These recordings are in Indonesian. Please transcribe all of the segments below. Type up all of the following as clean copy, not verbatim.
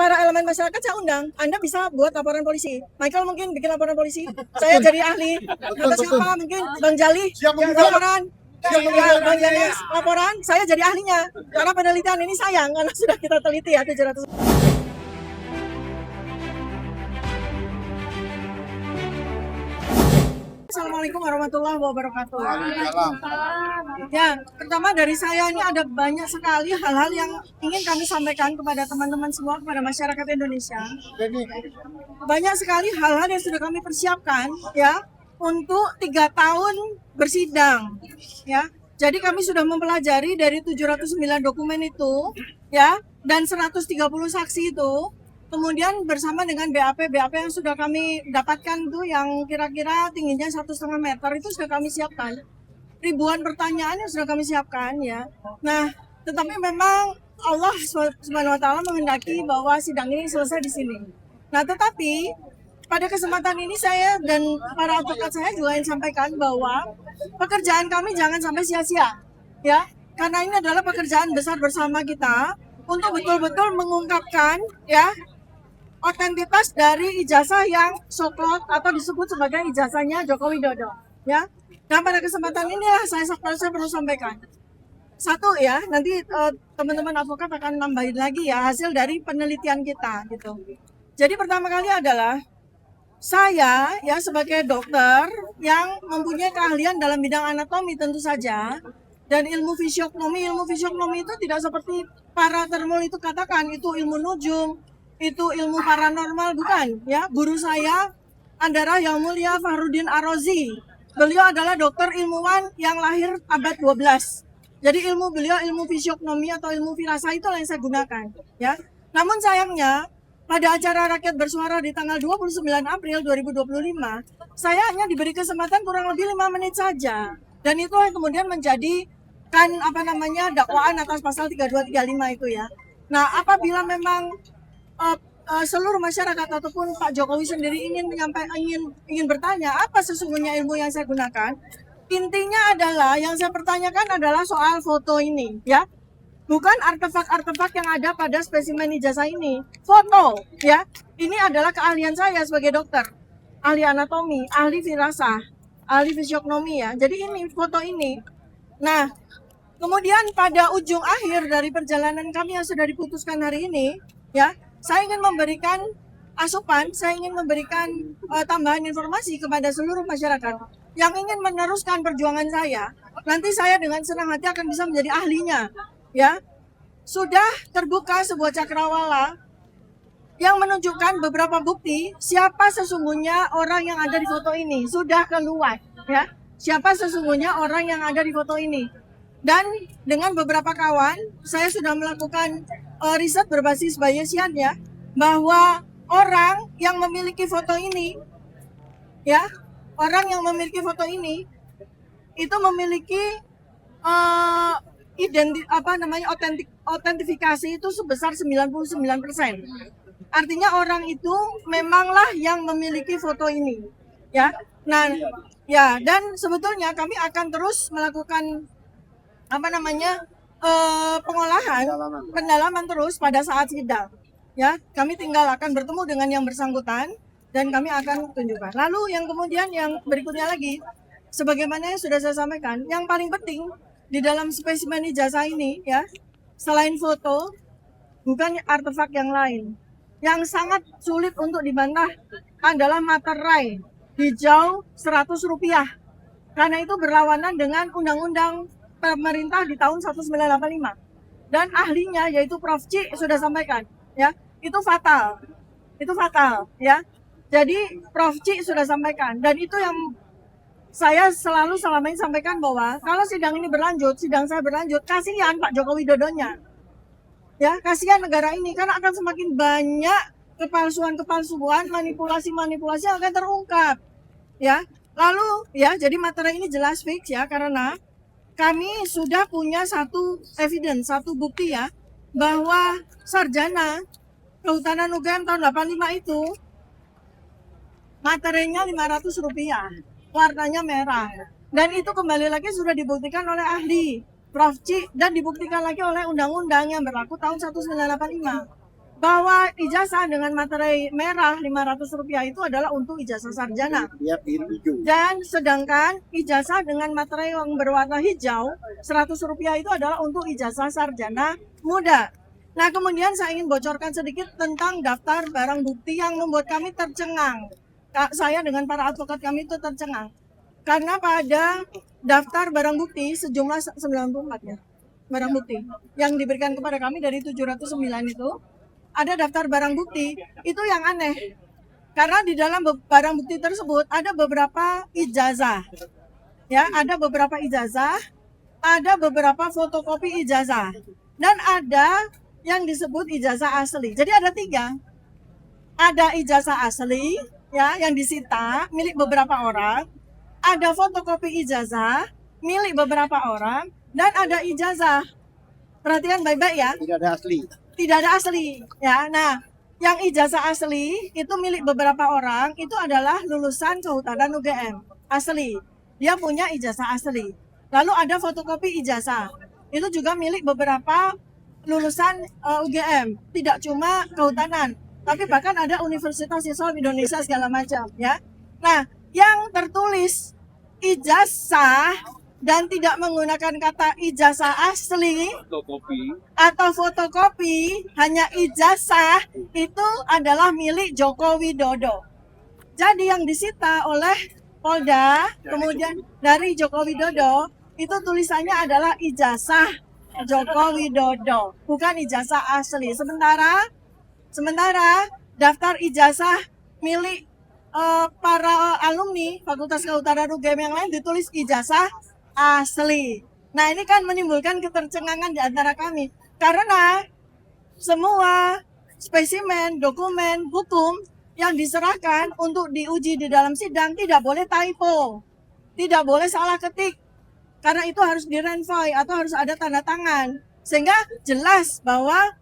para elemen masyarakat saya undang. Anda bisa buat laporan polisi. Michael mungkin bikin laporan polisi. Saya jadi ahli. Atau siapa mungkin Bang Jali laporan. Ya, Bang Janes laporan. Saya jadi ahlinya. Karena penelitian ini sayang karena sudah kita teliti ya 700. Assalamualaikum warahmatullahi wabarakatuh. Ya, pertama dari saya ini ada banyak sekali hal-hal yang ingin kami sampaikan kepada teman-teman semua, kepada masyarakat Indonesia. Banyak sekali hal-hal yang sudah kami persiapkan ya untuk 3 tahun bersidang ya. Jadi kami sudah mempelajari dari 709 dokumen itu ya dan 130 saksi itu. Kemudian bersama dengan BAP yang sudah kami dapatkan tuh yang kira-kira tingginya 1,5 meter itu sudah kami siapkan. Ribuan pertanyaan yang sudah kami siapkan ya. Nah, tetapi memang Allah Subhanahu wa taala menghendaki bahwa sidang ini selesai di sini. Nah, tetapi pada kesempatan ini saya dan para advokat saya juga ingin sampaikan bahwa pekerjaan kami jangan sampai sia-sia ya. Karena ini adalah pekerjaan besar bersama kita untuk betul-betul mengungkapkan ya otentitas dari ijazah yang so-called atau disebut sebagai ijazahnya Joko Widodo ya. Nah, pada kesempatan ini saya perlu sampaikan satu ya, nanti teman-teman advokat akan nambahin lagi ya hasil dari penelitian kita gitu. Jadi pertama kali adalah saya ya sebagai dokter yang mempunyai keahlian dalam bidang anatomi tentu saja dan ilmu fisiognomi itu tidak seperti para termul itu katakan itu ilmu nujum, itu ilmu paranormal, bukan ya. Guru saya adalah Yang Mulia Fahrudin Ar-Razi. Beliau adalah dokter ilmuwan yang lahir abad 12. Jadi ilmu beliau ilmu fisiognomi atau ilmu firasah itu yang saya gunakan ya. Namun sayangnya pada acara Rakyat Bersuara di tanggal 29 April 2025, saya hanya diberi kesempatan kurang lebih 5 menit saja. Dan itu yang kemudian menjadi dakwaan atas pasal 3235 itu ya. Nah, apabila memang seluruh masyarakat ataupun Pak Jokowi sendiri ingin bertanya apa sesungguhnya ilmu yang saya gunakan, intinya adalah yang saya pertanyakan adalah soal foto ini ya, bukan artefak-artefak yang ada pada spesimen ijazah ini. Foto ya, ini adalah keahlian saya sebagai dokter, ahli anatomi, ahli firasah, ahli fisiognomi ya. Jadi ini foto ini. Nah, kemudian pada ujung akhir dari perjalanan kami yang sudah diputuskan hari ini ya, saya ingin memberikan asupan, saya ingin memberikan tambahan informasi kepada seluruh masyarakat yang ingin meneruskan perjuangan saya. Nanti saya dengan senang hati akan bisa menjadi ahlinya, ya. Sudah terbuka sebuah cakrawala yang menunjukkan beberapa bukti siapa sesungguhnya orang yang ada di foto ini. Sudah keluar, ya. Siapa sesungguhnya orang yang ada di foto ini. Dan dengan beberapa kawan, saya sudah melakukan riset berbasis Bayesian ya, bahwa orang yang memiliki foto ini, ya, orang yang memiliki foto ini itu memiliki autentifikasi itu sebesar 99%. Artinya orang itu memanglah yang memiliki foto ini, ya. Nah, ya, dan sebetulnya kami akan terus melakukan pengolahan, pendalaman terus pada saat sidang. Ya, kami tinggal akan bertemu dengan yang bersangkutan dan kami akan tunjukkan. Lalu yang kemudian yang berikutnya lagi, sebagaimana yang sudah saya sampaikan, yang paling penting di dalam spesimen ijazah ini ya, selain foto, bukan artefak yang lain. Yang sangat sulit untuk dibantah adalah materai hijau Rp100. Karena itu berlawanan dengan undang-undang pemerintah di tahun 1985. Dan ahlinya yaitu Prof. Ci sudah sampaikan, ya, itu fatal ya. Jadi Prof. Ci sudah sampaikan, dan itu yang saya selalu selama ini sampaikan bahwa kalau sidang ini berlanjut, sidang saya berlanjut, kasihan Pak Joko Widodonya, ya, kasihan negara ini karena akan semakin banyak kepalsuan, manipulasi yang akan terungkap, ya. Lalu ya, jadi materi ini jelas fix ya, karena kami sudah punya satu evidence, satu bukti ya, bahwa sarjana Kehutanan UGM tahun 85 itu materinya Rp500, warnanya merah. Dan itu kembali lagi sudah dibuktikan oleh ahli Prof. Ci dan dibuktikan lagi oleh undang-undang yang berlaku tahun 1985. bahwa ijazah dengan materai merah Rp500 itu adalah untuk ijazah sarjana. Dan sedangkan ijazah dengan materai yang berwarna hijau Rp100 itu adalah untuk ijazah sarjana muda. Nah, kemudian saya ingin bocorkan sedikit tentang daftar barang bukti yang membuat kami tercengang. Saya dengan para advokat kami itu tercengang. Karena pada daftar barang bukti sejumlah 94 ya, barang bukti yang diberikan kepada kami dari 709 itu, ada daftar barang bukti, itu yang aneh. Karena di dalam barang bukti tersebut ada beberapa ijazah. Ya, ada beberapa ijazah, ada beberapa fotokopi ijazah, dan ada yang disebut ijazah asli. Jadi ada 3. Ada ijazah asli ya yang disita milik beberapa orang, ada fotokopi ijazah milik beberapa orang, dan ada ijazah. Perhatikan baik-baik ya. Tidak ada asli. Tidak ada asli ya. Nah, yang ijazah asli itu milik beberapa orang, itu adalah lulusan kehutanan UGM asli. Dia punya ijazah asli. Lalu ada fotokopi ijazah. Itu juga milik beberapa lulusan UGM, tidak cuma kehutanan, tapi bahkan ada Universitas Islam Indonesia segala macam ya. Nah, yang tertulis ijazah dan tidak menggunakan kata ijazah asli atau fotokopi, hanya ijazah, itu adalah milik Joko Widodo. Jadi yang disita oleh Polda kemudian dari Joko Widodo itu tulisannya adalah ijazah Joko Widodo, bukan ijazah asli. Sementara daftar ijazah milik para alumni Fakultas Kehutanan UGM yang lain ditulis ijazah asli. Nah, ini kan menimbulkan ketercengangan di antara kami. Karena semua spesimen, dokumen, hukum yang diserahkan untuk diuji di dalam sidang tidak boleh typo, tidak boleh salah ketik. Karena itu harus direnvoy atau harus ada tanda tangan. Sehingga jelas bahwa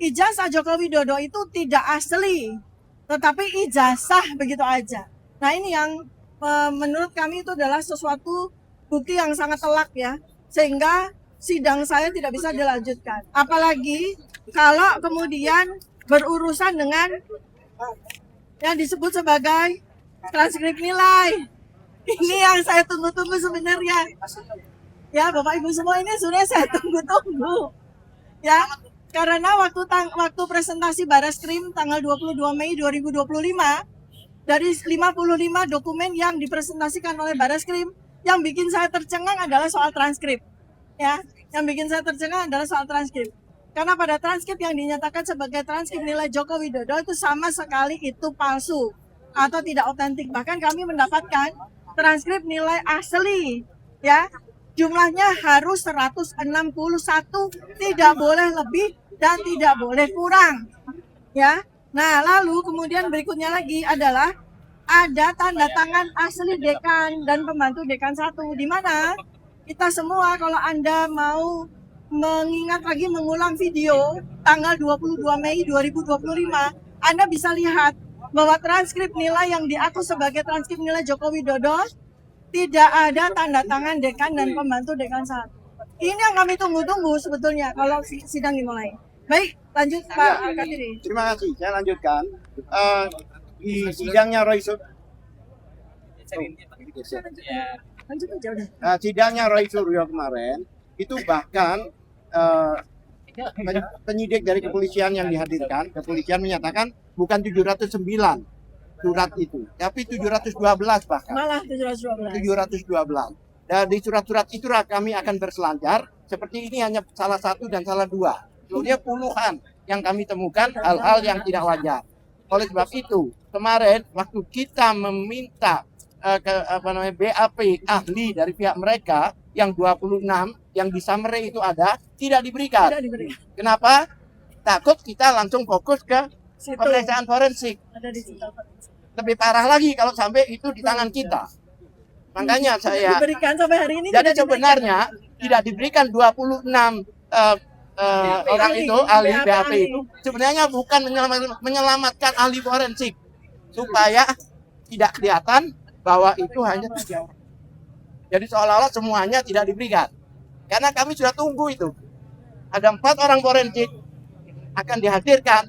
ijazah Joko Widodo itu tidak asli, tetapi ijazah begitu aja. Nah, ini yang menurut kami itu adalah sesuatu bukti yang sangat telak ya, sehingga sidang saya tidak bisa dilanjutkan. Apalagi kalau kemudian berurusan dengan yang disebut sebagai transkrip nilai. Ini yang saya tunggu-tunggu sebenarnya. Ya, Bapak Ibu semua, ini sudah saya tunggu-tunggu. Ya, karena waktu presentasi Bareskrim tanggal 22 Mei 2025, dari 55 dokumen yang dipresentasikan oleh Bareskrim, yang bikin saya tercengang adalah soal transkrip. Ya, yang bikin saya tercengang adalah soal transkrip. Karena pada transkrip yang dinyatakan sebagai transkrip nilai Joko Widodo itu sama sekali itu palsu atau tidak otentik. Bahkan kami mendapatkan transkrip nilai asli, ya, jumlahnya harus 161, tidak boleh lebih dan tidak boleh kurang, ya. Nah, lalu kemudian berikutnya lagi adalah ada tanda tangan asli dekan dan pembantu dekan 1, di mana kita semua kalau Anda mau mengingat lagi mengulang video tanggal 22 Mei 2025, Anda bisa lihat bahwa transkrip nilai yang diaku sebagai transkrip nilai Joko Widodo tidak ada tanda tangan dekan dan pembantu dekan 1. Ini yang kami tunggu-tunggu sebetulnya kalau sidang dimulai. Baik, lanjut Pak Kadiri. Terima kasih, saya lanjutkan. Di sidangnya Roy Suryo kemarin, itu bahkan penyidik dari kepolisian yang dihadirkan, kepolisian menyatakan bukan 709 surat itu, tapi 712 bahkan. Malah 712. Dan di surat-surat itulah kami akan berselancar. Seperti ini hanya salah satu dan salah dua. Sebenarnya puluhan yang kami temukan hal-hal yang tidak wajar. Oleh sebab itu, kemarin waktu kita meminta BAP ahli dari pihak mereka yang 26 yang di summary itu ada, tidak diberikan. Kenapa? Takut kita langsung fokus ke pemeriksaan forensik. Lebih parah lagi kalau sampai itu di tangan kita. Makanya saya diberikan sampai hari ini. Jadi sebenarnya tidak diberikan 26 orang itu, ahli BAP itu sebenarnya bukan menyelamatkan ahli forensik, supaya tidak kelihatan bahwa itu hanya 3 orang. Jadi seolah-olah semuanya tidak diberikan. Karena kami sudah tunggu itu. Ada 4 orang forensik akan dihadirkan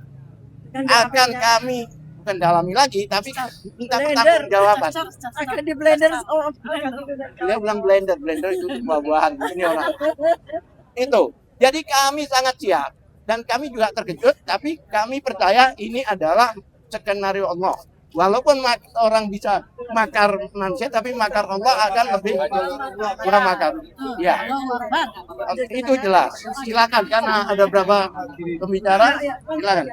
Dan akan diapakan? kami bukan dalami lagi, tapi minta Blender. pertanggungjawaban. Akan di blender. Oh, Dia bilang blender itu buah-buahan ini orang. Itu. Jadi kami sangat siap dan kami juga terkejut, tapi kami percaya ini adalah skenario Allah. Walaupun orang bisa makar manusia, tapi makar Allah akan lebih kurang makar. Ya, itu jelas. Silakan karena ada berapa pembicara. Silakan.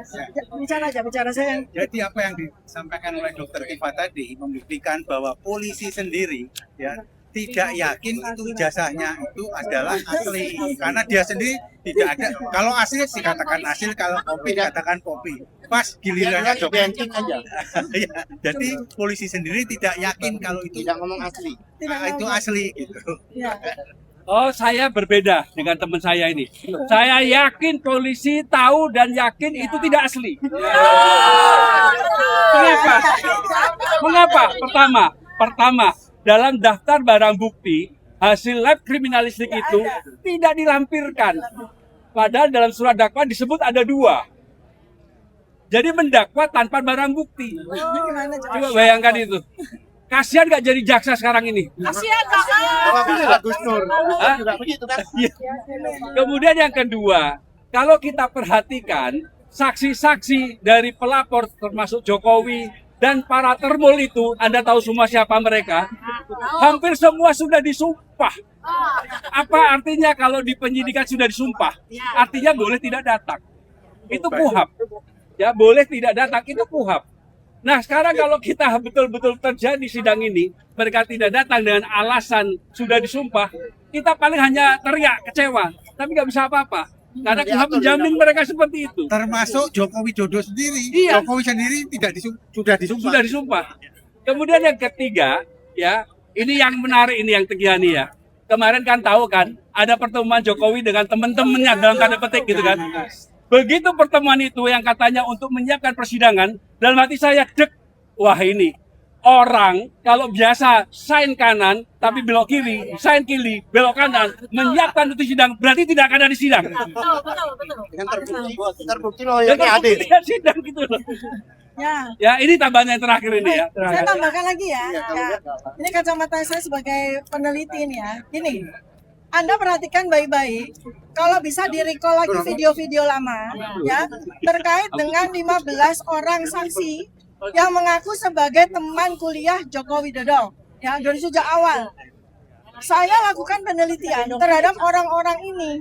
Bicara saya. Jadi apa yang disampaikan oleh Dokter Tifa tadi membuktikan bahwa polisi sendiri ya tidak yakin itu ijazahnya itu adalah asli karena dia sendiri tidak ada. Kalau asli dikatakan asli, kalau kopi dikatakan kopi. Pas gilirannya dokter aja. ya, jadi polisi sendiri tidak yakin kalau itu Tidak ngomong asli. itu asli gitu. Ya. Oh, saya berbeda dengan teman saya ini. Saya yakin polisi tahu dan yakin itu tidak asli. Kenapa? Mengapa? Pertama, dalam daftar barang bukti, hasil lab kriminalistik itu tidak dilampirkan. Padahal dalam surat dakwaan disebut ada 2. Jadi mendakwa tanpa barang bukti. Coba bayangkan itu. Kasihan nggak jadi jaksa sekarang ini? Kasihan Pak. Gus Nur. Hah? Juga begitu kan? Iya. Kemudian yang kedua, kalau kita perhatikan saksi-saksi dari pelapor termasuk Jokowi dan para termul itu, Anda tahu semua siapa mereka? Hampir semua sudah disumpah. Apa artinya kalau di penyidikan sudah disumpah? Artinya boleh tidak datang. Itu KUHAP. Ya, boleh tidak datang, itu KUHAP. Nah, sekarang kalau kita betul-betul terjadi sidang ini, mereka tidak datang dengan alasan sudah disumpah, kita paling hanya teriak, kecewa, tapi nggak bisa apa-apa. Karena KUHAP menjamin mereka seperti itu. Termasuk Joko Widodo sendiri. Iya. Jokowi sendiri sudah disumpah. Sudah disumpah. Kemudian yang ketiga, ya, ini yang menarik, ini yang tegiani ya. Kemarin kan tahu kan, ada pertemuan Jokowi dengan teman-temannya dalam tanda petik gitu kan. Begitu pertemuan itu yang katanya untuk menyiapkan persidangan, dalam hati saya dek, wah ini orang kalau biasa sign kanan tapi belok kiri, sign kiri, belok kanan, menyiapkan untuk sidang berarti tidak akan ada sidang. Dengan terbukti loh ini adil. Tidak sidang gitu loh. Ya. Ya ini tambahan yang terakhir ini ya. Saya tambahkan lagi ya. Iya, kalau Ya. enggak, nggak apa-apa. Ini kacamata saya sebagai peneliti ini ya. Gini, Anda perhatikan baik-baik. Kalau bisa di-recall lagi video-video lama ya terkait dengan 15 orang saksi yang mengaku sebagai teman kuliah Joko Widodo ya dari sejak awal. Saya lakukan penelitian terhadap orang-orang ini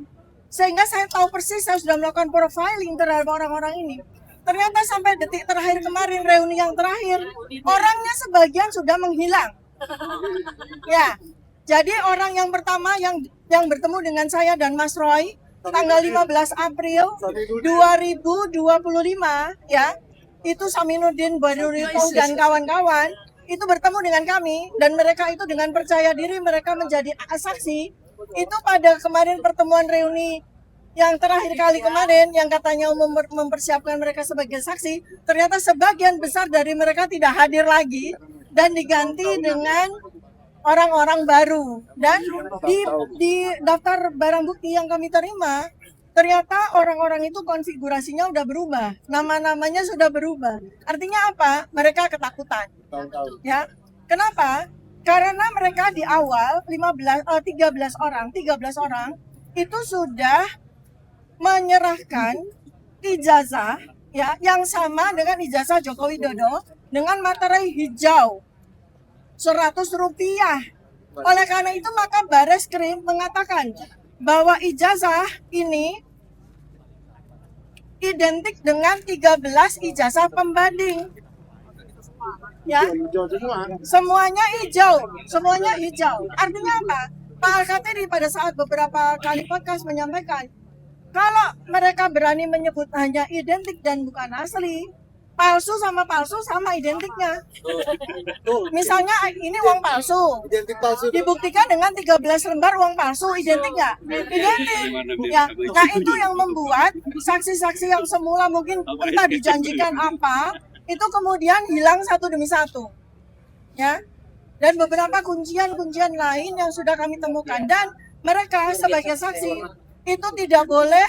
sehingga saya tahu persis, saya sudah melakukan profiling terhadap orang-orang ini. Ternyata sampai detik terakhir kemarin, reuni yang terakhir, orangnya sebagian sudah menghilang. Ya, jadi orang yang pertama yang bertemu dengan saya dan Mas Roy tanggal 15 April 2025 ya, itu Saminuddin Badurito dan kawan-kawan itu bertemu dengan kami dan mereka itu dengan percaya diri mereka menjadi saksi. Itu pada kemarin pertemuan reuni yang terakhir kali kemarin yang katanya mempersiapkan mereka sebagai saksi, ternyata sebagian besar dari mereka tidak hadir lagi dan diganti dengan orang-orang baru. Dan di daftar barang bukti yang kami terima, ternyata orang-orang itu konfigurasinya udah berubah, nama-namanya sudah berubah. Artinya apa? Mereka ketakutan. Ya, kenapa? Karena mereka di awal 13 orang itu sudah menyerahkan ijazah ya yang sama dengan ijazah Joko Widodo dengan materai hijau Rp100. Oleh karena itu maka Bareskrim mengatakan bahwa ijazah ini identik dengan 13 ijazah pembanding. Ya, semuanya hijau. Artinya apa? Pak Al-Khatiri pada saat beberapa kali podcast menyampaikan, kalau mereka berani menyebut hanya identik dan bukan asli, palsu sama identiknya. Misalnya ini uang palsu, dibuktikan dengan 13 lembar uang palsu, identik nggak? Identik. Ya, nah itu yang membuat saksi-saksi yang semula mungkin entah dijanjikan apa, itu kemudian hilang satu demi satu. Ya, dan beberapa kuncian-kuncian lain yang sudah kami temukan dan mereka sebagai saksi itu tidak boleh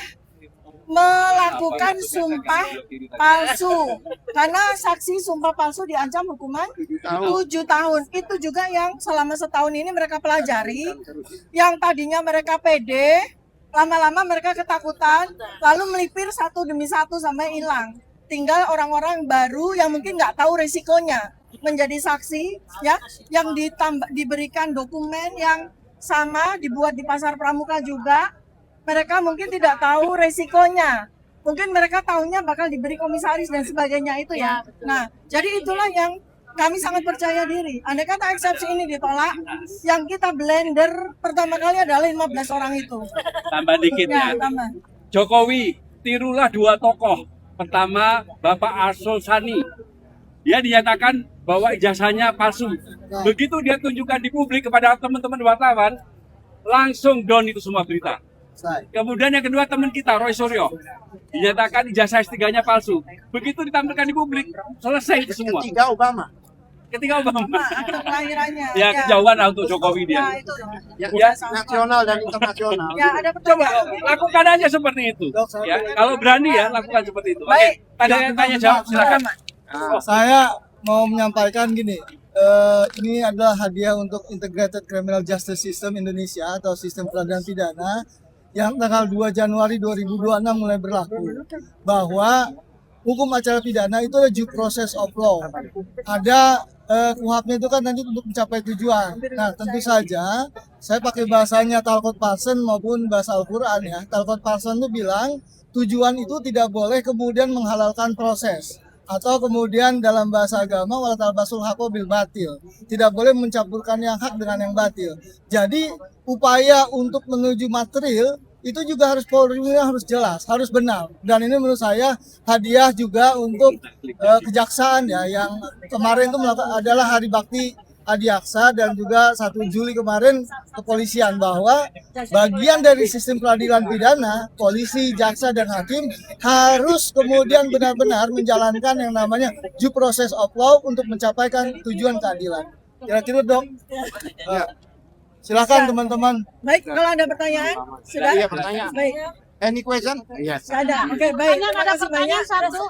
melakukan sumpah palsu. Karena saksi sumpah palsu diancam hukuman 7 tahun. Itu juga yang selama setahun ini mereka pelajari. Yang tadinya mereka pede, lama-lama mereka ketakutan, lalu melipir satu demi satu sampai hilang. Tinggal orang-orang baru yang mungkin nggak tahu resikonya menjadi saksi, ya, yang diberikan dokumen yang sama, dibuat di pasar pramuka juga. Mereka mungkin tidak tahu resikonya. Mungkin mereka tahunya bakal diberi komisaris dan sebagainya itu ya. Nah, jadi itulah yang kami sangat percaya diri. Andai kata eksepsi ini ditolak, yang kita blender pertama kali adalah 15 orang itu. Tambah dikit ya. Tambah. Jokowi, tirulah 2 tokoh. Pertama, Bapak Arsul Sani. Dia dinyatakan bahwa ijazahnya palsu. Begitu dia tunjukkan di publik kepada teman-teman wartawan, langsung down itu semua berita. Kemudian yang kedua teman kita, Roy Suryo, dinyatakan ijazah S3-nya palsu. Begitu ditampilkan di publik, selesai itu semua. Ketiga Obama. Akte kelahirannya. Ya, kejauhan lah untuk Jokowi dia. Ya, itu. Ya, nasional dan internasional. Ya, ada Coba pertanyaan. lakukan aja seperti itu. Ya, kalau berani ya lakukan seperti itu. Baik. Oke, tanya jawab silakan. Saya mau menyampaikan gini, ini adalah hadiah untuk Integrated Criminal Justice System Indonesia atau sistem peradilan pidana yang tanggal 2 Januari 2026 mulai berlaku, bahwa hukum acara pidana itu ada due process of law. Ada KUHP-nya itu kan nanti untuk mencapai tujuan. Nah, tentu saja saya pakai bahasanya Talcott Parsons maupun bahasa Al-Quran ya. Talcott Parsons itu bilang tujuan itu tidak boleh kemudian menghalalkan proses. Atau kemudian dalam bahasa agama wala talbasul haqqo bil batil, tidak boleh mencampurkan yang hak dengan yang batil. Jadi upaya untuk menuju material itu juga harus jelas, harus benar. Dan ini menurut saya hadiah juga untuk kejaksaan ya, yang kemarin itu adalah Hari Bakti Adiaksa dan juga 1 Juli kemarin kepolisian, bahwa bagian dari sistem peradilan pidana, polisi, jaksa, dan hakim harus kemudian benar-benar menjalankan yang namanya due process of law untuk mencapaikan tujuan keadilan. Kira-kira dok, silakan teman-teman. Baik, kalau ada pertanyaan, sudah? Iya, pertanyaan. Baik, Any question? Yes. ada. Oke, baik. Hanya Terima ada kasih pertanyaan banyak. satu,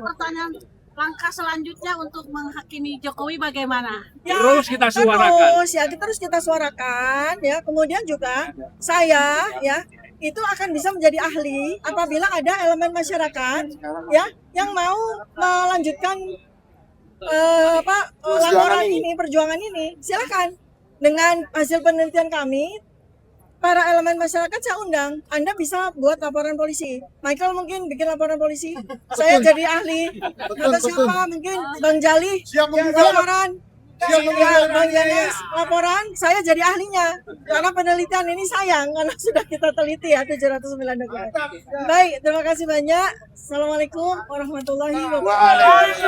pertanyaan langkah selanjutnya untuk menghakimi Jokowi bagaimana? Ya, Terus kita suarakan. terus kita suarakan ya. Kemudian juga saya ya itu akan bisa menjadi ahli apabila ada elemen masyarakat ya yang mau melanjutkan laporan ini, perjuangan ini. Silakan dengan hasil penelitian kami. Para elemen masyarakat saya undang, Anda bisa buat laporan polisi. Michael mungkin bikin laporan polisi, saya jadi ahli. Atau siapa mungkin Bang Jali laporan, ya, Bang Janes laporan, saya jadi ahlinya. Karena penelitian ini sayang, karena sudah kita teliti ya 709 dokumen. Baik, terima kasih banyak. Assalamualaikum warahmatullahi wabarakatuh.